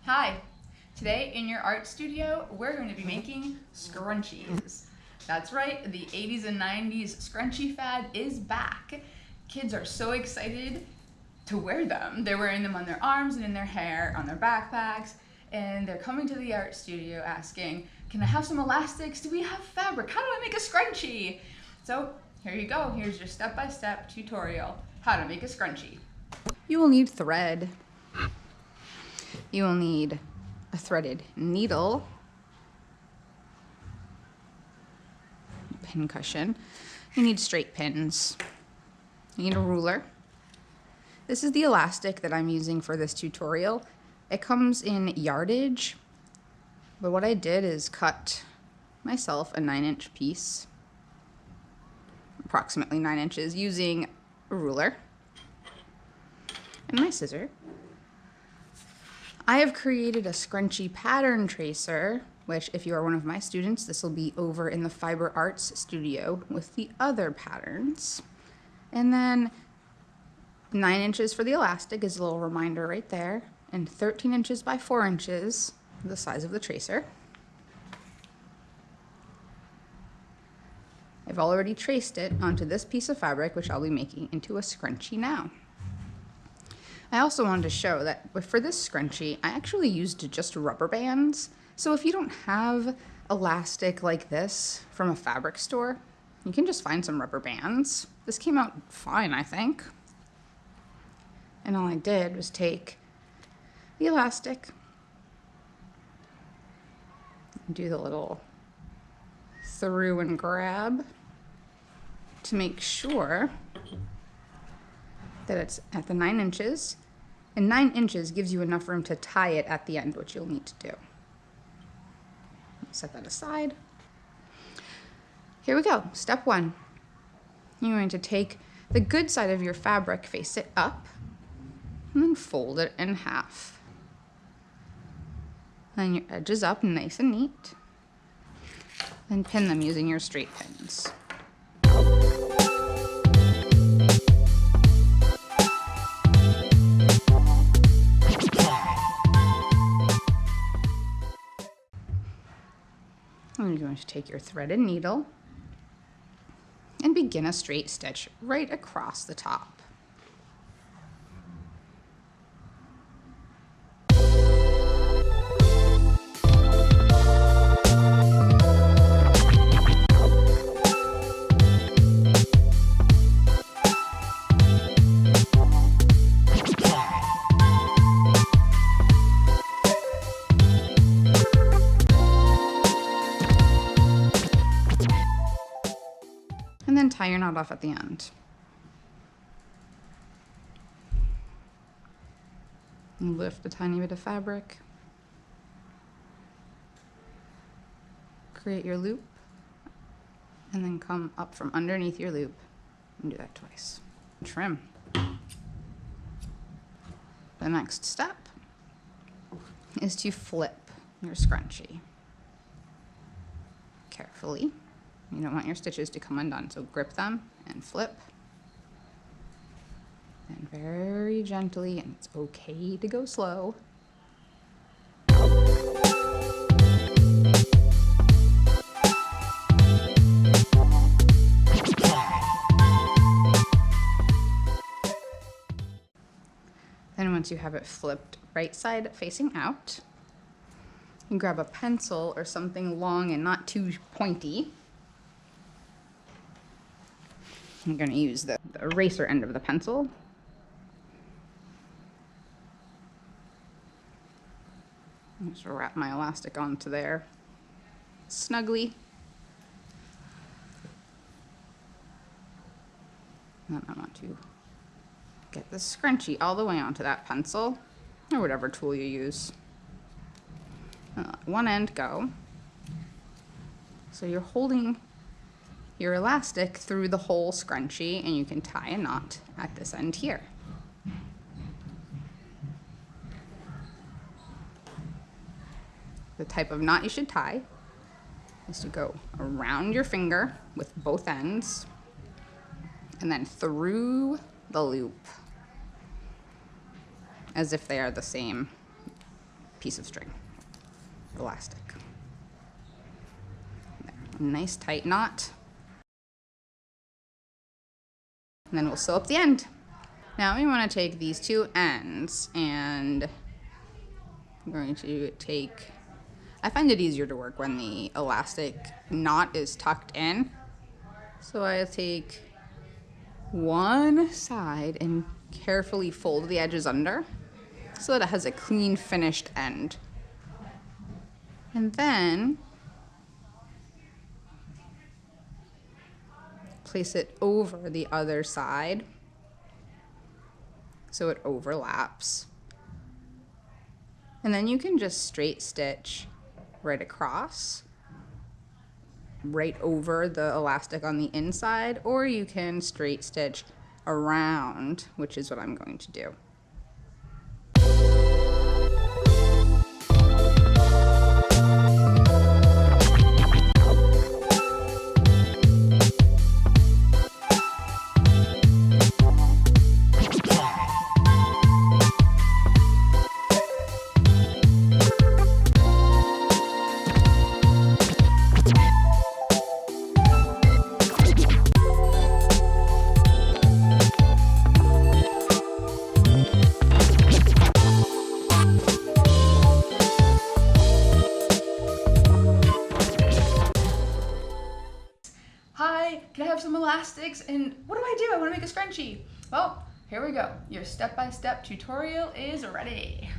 Hi! Today in your art studio, we're going to be making scrunchies. That's right, the 80s and 90s scrunchie fad is back. Kids are so excited to wear them. They're wearing them on their arms and in their hair, on their backpacks, and they're coming to the art studio asking, can I have some elastics? Do we have fabric? How do I make a scrunchie? So here you go. Here's your step-by-step tutorial, how to make a scrunchie. You will need thread. You will need a threaded needle, pin cushion. You need straight pins. You need a ruler. This is the elastic that I'm using for this tutorial. It comes in yardage, but what I did is cut myself a 9-inch piece, approximately 9 inches, using a ruler and my scissor. I have created a scrunchie pattern tracer, which if you are one of my students, this will be over in the Fiber Arts studio with the other patterns. And then 9 inches for the elastic is a little reminder right there, and 13 inches by 4 inches, the size of the tracer. I've already traced it onto this piece of fabric, which I'll be making into a scrunchie now. I also wanted to show that for this scrunchie, I actually used just rubber bands. So if you don't have elastic like this from a fabric store, you can just find some rubber bands. This came out fine, I think. And all I did was take the elastic and do the little through and grab to make sure that it's at the 9 inches, and 9 inches gives you enough room to tie it at the end, which you'll need to do. Set that aside. Here we go. Step 1. You're going to take the good side of your fabric, face it up, and then fold it in half. Then your edges up nice and neat. Then pin them using your straight pins. And you're going to take your threaded needle and begin a straight stitch right across the top. And then tie your knot off at the end. And lift a tiny bit of fabric. Create your loop. And then come up from underneath your loop and do that twice. Trim. The next step is to flip your scrunchie. Carefully. You don't want your stitches to come undone, so grip them and flip. And very gently, and it's okay to go slow. Then once you have it flipped right side facing out, you grab a pencil or something long and not too pointy. I'm going to use the eraser end of the pencil. I'm just wrap my elastic onto there snugly. And then I want to get the scrunchie all the way onto that pencil, or whatever tool you use. Let one end go. So you're holding your elastic through the whole scrunchie, and you can tie a knot at this end here. The type of knot you should tie is to go around your finger with both ends and then through the loop as if they are the same piece of string, elastic. There. A nice tight knot. And then we'll sew up the end. Now we want to take these two ends and I'm going to take, I find it easier to work when the elastic knot is tucked in. So I'll take one side and carefully fold the edges under so that it has a clean finished end. And then place it over the other side so it overlaps. And then you can just straight stitch right across, right over the elastic on the inside, or you can straight stitch around, which is what I'm going to do. Hi, can I have some elastics? And what do? I want to make a scrunchie. Well, here we go. Your step-by-step tutorial is ready.